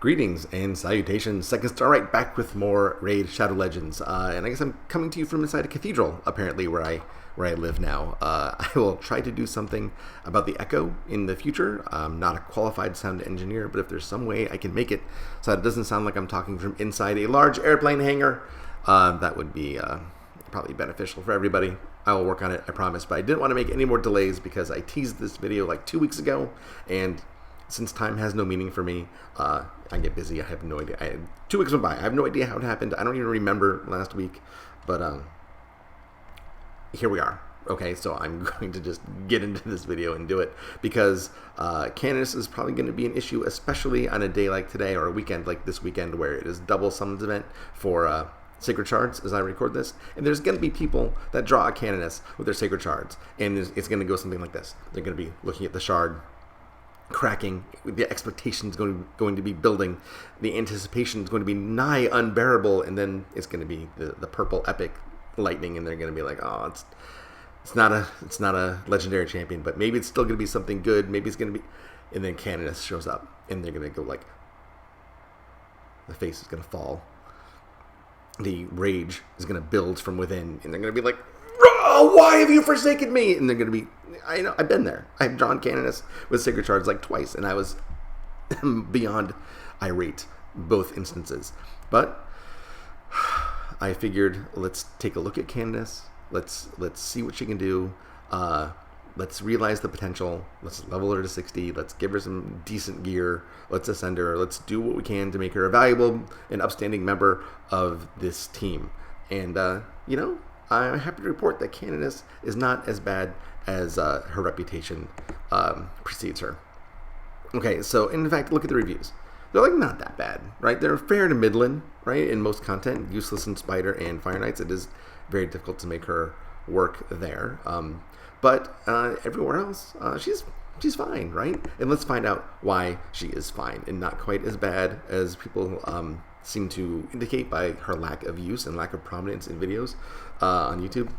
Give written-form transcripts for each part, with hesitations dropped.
Greetings and salutations, Second Star right back with more Raid Shadow Legends, and I guess I'm coming to you from inside a cathedral, apparently, where I live now. I will try to do something about the echo in the future. I'm not a qualified sound engineer, but if there's some way I can make it so that it doesn't sound like I'm talking from inside a large airplane hangar, that would be probably beneficial for everybody. I will work on it, I promise, but I didn't want to make any more delays because I teased this video like 2 weeks ago, and since time has no meaning for me, I get busy. I have no idea. 2 weeks went by. I have no idea how it happened. I don't even remember last week. But here we are. Okay, so I'm going to just get into this video and do it because Canoness is probably going to be an issue, especially on a day like today or a weekend like this weekend where it is double summons event for Sacred Shards as I record this. And there's going to be people that draw a Canoness with their Sacred Shards. And it's going to go something like this. They're going to be looking at the shard, cracking, the expectation is going to be building, the anticipation is going to be nigh unbearable, and then it's going to be the purple epic lightning, and they're going to be like, oh, it's not a legendary champion, but maybe it's still going to be something good. Maybe it's going to be, and then Canoness shows up, and they're going to go like, the face is going to fall, the rage is going to build from within, and they're going to be like, oh, why have you forsaken me? And they're going to be, I know, I've been there. I've drawn Canoness with Sacred Shards like twice, and I was beyond irate both instances. But I figured, let's take a look at Canoness. Let's see what she can do. Let's realize the potential. Let's level her to 60. Let's give her some decent gear. Let's ascend her. Let's do what we can to make her a valuable and upstanding member of this team. And, I'm happy to report that Canoness is not as bad as her reputation precedes her. Okay, so in fact, look at the reviews. They're like not that bad, right? They're fair to middling, right? In most content, Useless in Spider and Fire Knights, it is very difficult to make her work there. But everywhere else, she's fine, right? And let's find out why she is fine and not quite as bad as people seem to indicate by her lack of use and lack of prominence in videos on YouTube.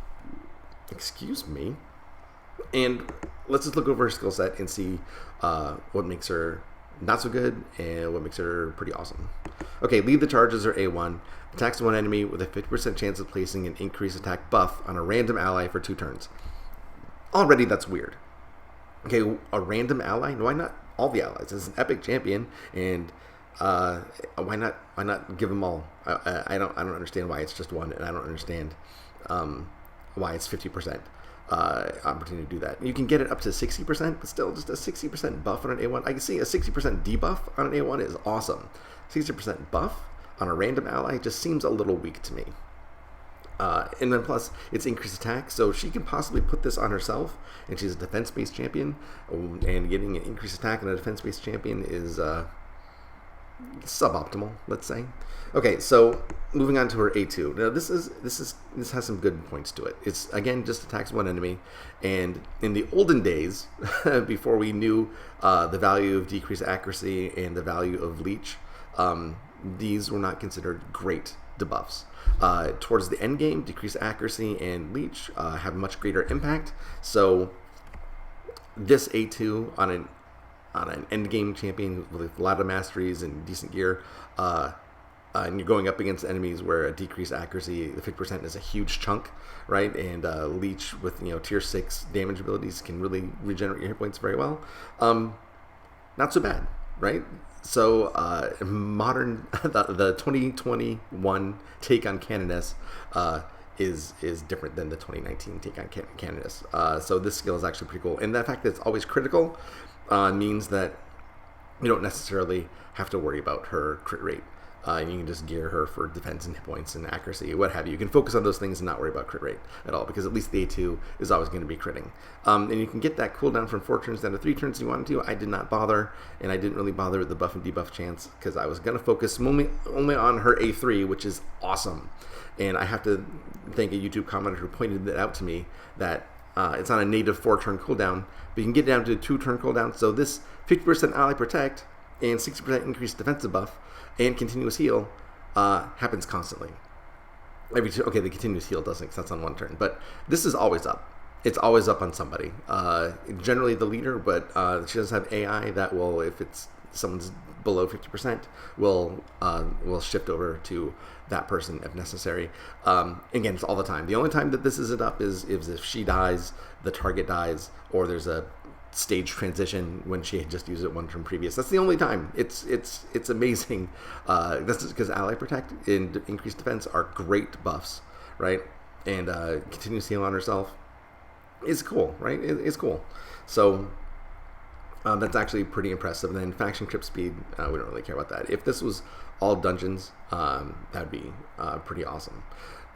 Excuse me. And let's just look over her skill set and see what makes her not so good and what makes her pretty awesome. Okay, lead the charges are A1. Attacks one enemy with a 50% chance of placing an increased attack buff on a random ally for 2 turns. Already that's weird. Okay, a random ally? Why not all the allies? It's an epic champion, and why not give them all? I don't understand why it's just one, and I don't understand why it's 50% opportunity to do that. You can get it up to 60%, but still just a 60% buff on an A1. I can see a 60% debuff on an A1 is awesome. 60% buff on a random ally just seems a little weak to me. And then plus, it's increased attack, so she can possibly put this on herself, and she's a defense-based champion, and getting an increased attack on a defense-based champion is suboptimal, let's say. Okay, so moving on to her A2. Now this has some good points to it. It's again just attacks one enemy, and in the olden days, before we knew the value of decreased accuracy and the value of leech, these were not considered great debuffs. Towards the end game, decreased accuracy and leech have much greater impact. So this A2 on an end game champion with a lot of masteries and decent gear, and you're going up against enemies where a decreased accuracy, the 50% is a huge chunk, right? And leech with tier 6 damage abilities can really regenerate your hit points very well. Not so bad, right? So modern the 2021 take on Canoness is different than the 2019 take on Canoness. So this skill is actually pretty cool, and the fact that it's always critical means that you don't necessarily have to worry about her crit rate. You can just gear her for defense and hit points and accuracy, what have you. You can focus on those things and not worry about crit rate at all, because at least the A2 is always going to be critting. And you can get that cooldown from 4 turns down to 3 turns if you wanted to. I did not bother, and I didn't really bother with the buff and debuff chance, because I was going to focus only on her A3, which is awesome. And I have to thank a YouTube commenter who pointed that out to me, that it's on a native 4-turn cooldown, but you can get it down to a 2-turn cooldown. So this 50% ally protect and 60% increased defensive buff and continuous heal happens constantly. Okay, the continuous heal doesn't, because that's on 1 turn, but this is always up. It's always up on somebody. Generally the leader, but she does have AI that will, if it's someone's below 50%, will shift over to that person if necessary. Again, it's all the time. The only time that this isn't up is if she dies, the target dies, or there's a stage transition when she had just used it one turn previous. That's the only time. It's amazing. That's just because Ally Protect and Increased Defense are great buffs, right? And continuous heal on herself is cool, right? It's cool. So that's actually pretty impressive. And then faction crypt speed, we don't really care about that. If this was all dungeons, that'd be pretty awesome.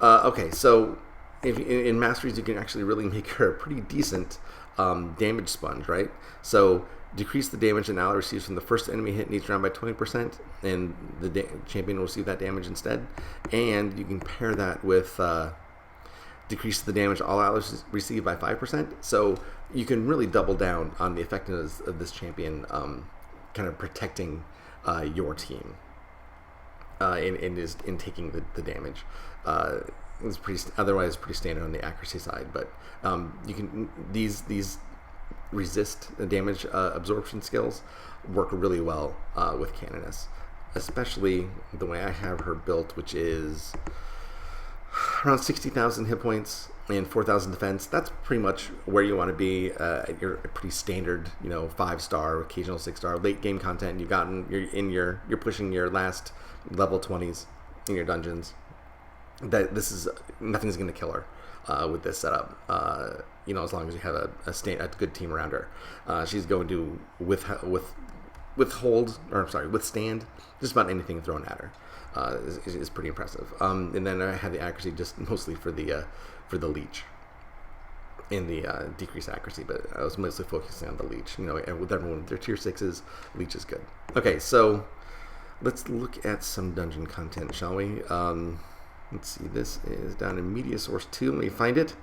Okay, so in Masteries, you can actually really make her a pretty decent damage sponge, right? So decrease the damage an ally receives from the first enemy hit in each round by 20%, and the champion will receive that damage instead. And you can pair that with decrease the damage all allies receive by 5%. So you can really double down on the effectiveness of this champion, kind of protecting your team in taking the damage. It's otherwise pretty standard on the accuracy side, but you can these resist the damage absorption skills work really well with Canoness, especially the way I have her built, which is around 60,000 hit points and 4,000 defense. That's pretty much where you want to be at your pretty standard, 5-star, occasional 6-star late game content. You're pushing your last level 20s in your dungeons. That nothing's going to kill her with this setup. As long as you have a good team around her. She's going to withstand just about anything thrown at her. Is pretty impressive. And then I have the accuracy just mostly for the leech in the decreased accuracy, but I was mostly focusing on the leech. And with everyone with their tier 6s, leech is good. Okay, so let's look at some dungeon content, shall we? Let's see, this is down in Media Source 2. Let me find it.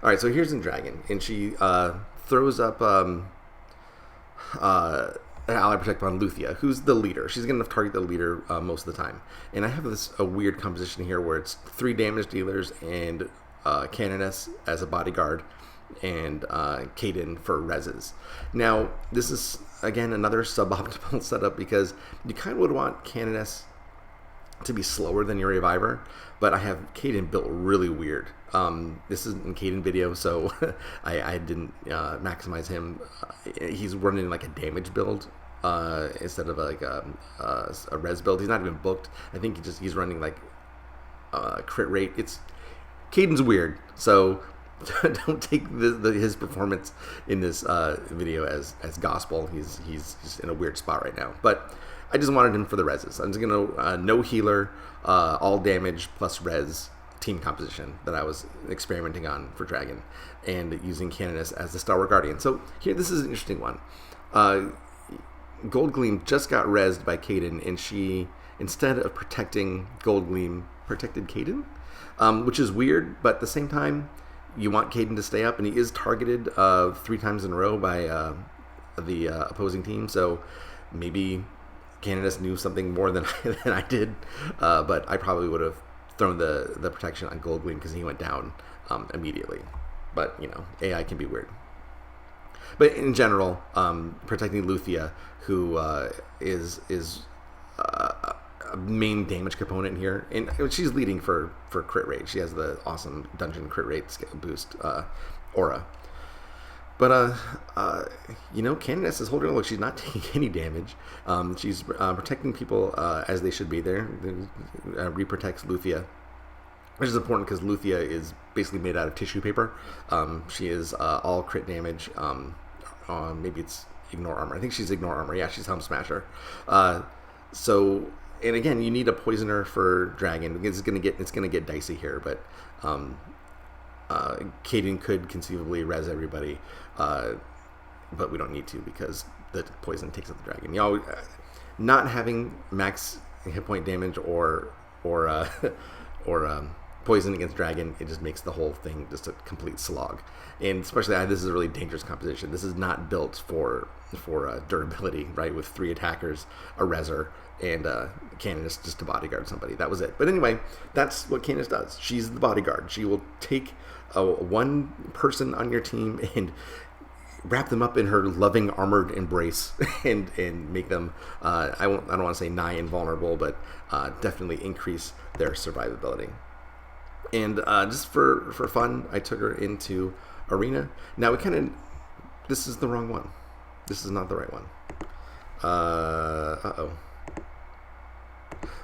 Alright, so here's in Dragon, and she throws up an ally protect on Luthia, who's the leader. She's going to target the leader most of the time. And I have a weird composition here where it's 3 damage dealers and Canoness as a bodyguard, and Kaden for reses. Now, this is, again, another suboptimal setup because you kind of would want Canoness to be slower than your reviver, but I have Kaden built really weird. This isn't a Kaden video, so I didn't maximize him. He's running like a damage build instead of like a res build. He's not even booked. I think he's running like crit rate. Kaden's weird, so don't take his performance in this video as gospel. He's just in a weird spot right now, but I just wanted him for the reses. I'm just gonna no healer, all damage plus res team composition that I was experimenting on for Dragon, and using Canoness as the Stalwart Guardian. So here, this is an interesting one. Gold Gleam just got rezzed by Kaden, and she, instead of protecting Gold Gleam, protected Kaden, which is weird, but at the same time, you want Kaden to stay up, and he is targeted 3 times in a row by the opposing team, so maybe Canoness knew something more than I did, but I probably would have thrown the protection on Gold Gleam because he went down immediately. But, AI can be weird. But in general, protecting Luthia, who is a main damage component here, and she's leading for crit rate. She has the awesome dungeon crit rate boost aura. But, Canoness is holding her. Look, she's not taking any damage. She's protecting people as they should be there. Reprotects Luthia, which is important because Luthia is basically made out of tissue paper. She is all crit damage. Maybe it's ignore armor. I think she's ignore armor. Yeah, she's Helm Smasher. And again, you need a poisoner for Dragon. It's gonna get dicey here, but Kaden could conceivably res everybody, but we don't need to because the poison takes out the dragon. Not having max hit point damage or poison against dragon, it just makes the whole thing just a complete slog. And especially, this is a really dangerous composition. This is not built for durability, right? With 3 attackers, a reser, and Canoness just to bodyguard somebody. That was it. But anyway, that's what Canoness does. She's the bodyguard. She will take one person on your team and wrap them up in her loving armored embrace and make them I don't want to say nigh invulnerable, but definitely increase their survivability. And just for fun, I took her into Arena. Now this is the wrong one. This is not the right one.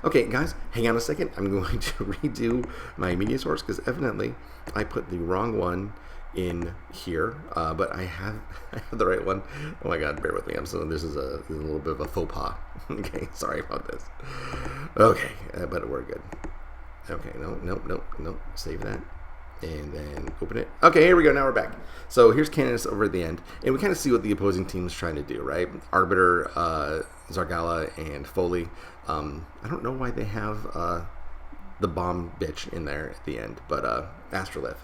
Okay, guys, hang on a second. I'm going to redo my media source because evidently I put the wrong one in here, but I have the right one. Oh my god, bear with me. This is a little bit of a faux pas. Okay, sorry about this. Okay, but we're good. Okay, no, save that. And then open it. Okay, here we go. Now we're back. So here's Canoness over at the end. And we kind of see what the opposing team's trying to do, right? Arbiter, Zargala, and Foley. I don't know why they have the bomb bitch in there at the end, but Astrolith.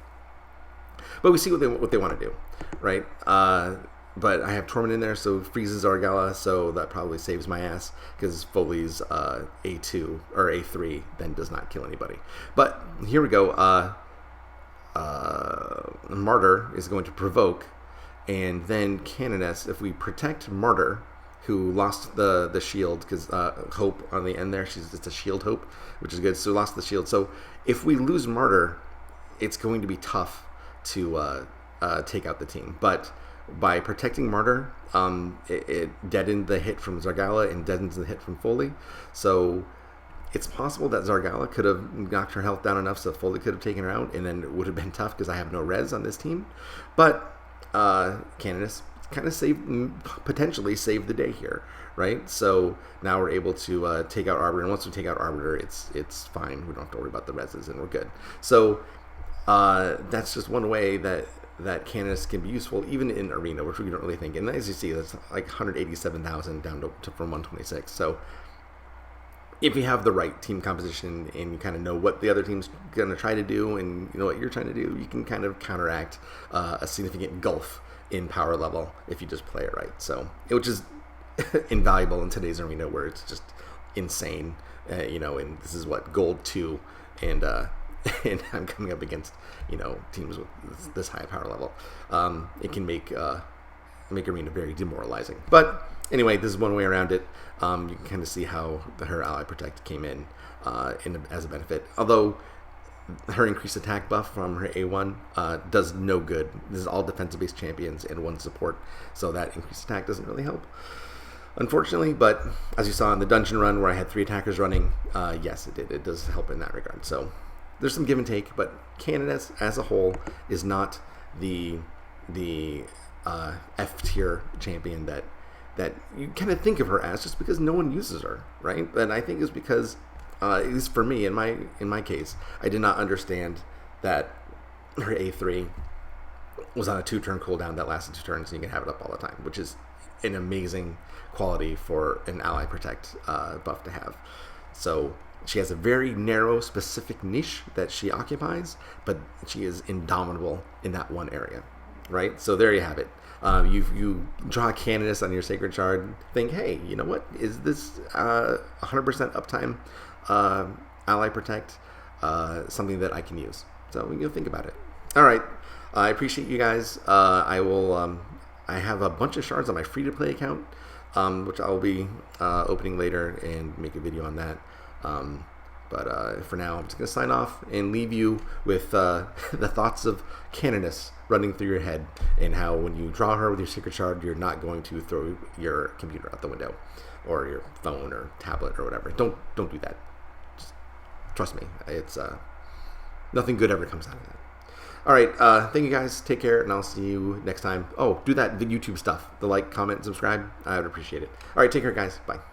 But we see what they want to do, right? But I have Torment in there, so it freezes Zargala, so that probably saves my ass, because Foley's A2 or A3 then does not kill anybody. But here we go. Martyr is going to provoke, and then Canoness, if we protect Martyr, who lost the shield, because Hope on the end there, it's a shield Hope, which is good, so lost the shield. So if we lose Martyr, it's going to be tough to take out the team. But by protecting Martyr, it deadened the hit from Zargala and deadens the hit from Foley. So it's possible that Zargala could have knocked her health down enough so Foley could have taken her out, and then it would have been tough because I have no res on this team. But Canoness kind of potentially saved the day here, right? So now we're able to take out Arbiter, and once we take out Arbiter, it's fine. We don't have to worry about the reses, and we're good. So that's just one way that Canoness can be useful, even in Arena, which we don't really think. And as you see, that's like 187,000 down to from 126. So if you have the right team composition and you kind of know what the other team's going to try to do and you know what you're trying to do, you can kind of counteract a significant gulf in power level if you just play it right. So, which is invaluable in today's Arena where it's just insane, and this is what, Gold 2, and and I'm coming up against, teams with this high power level. It can make Arena very demoralizing. But anyway, this is one way around it. You can kind of see how her Ally Protect came in as a benefit. Although her increased attack buff from her A1 does no good. This is all defensive-based champions and one support, so that increased attack doesn't really help, unfortunately. But as you saw in the dungeon run where I had 3 attackers running, yes, it did. It does help in that regard. So there's some give and take, but Canoness as a whole is not the F tier champion that you kind of think of her as, just because no one uses her, right? And I think it's because, at least for me, in my case, I did not understand that her A3 was on a 2-turn cooldown that lasted 2 turns, and you can have it up all the time, which is an amazing quality for an Ally Protect buff to have. So she has a very narrow, specific niche that she occupies, but she is indomitable in that one area, right? So there you have it. You draw a Canoness on your Sacred Shard, think, hey, you know what? Is this 100% uptime Ally Protect something that I can use? So you'll think about it. All right. I appreciate you guys. I have a bunch of shards on my free-to-play account, which I'll be opening later and make a video on that. But for now, I'm just going to sign off and leave you with the thoughts of Canoness running through your head, and how when you draw her with your Sacred Shard, you're not going to throw your computer out the window, or your phone or tablet or whatever. Don't do that. Just trust me. It's nothing good ever comes out of that. All right. Thank you guys. Take care, and I'll see you next time. Oh, do the YouTube stuff. The like, comment, subscribe. I would appreciate it. All right. Take care, guys. Bye.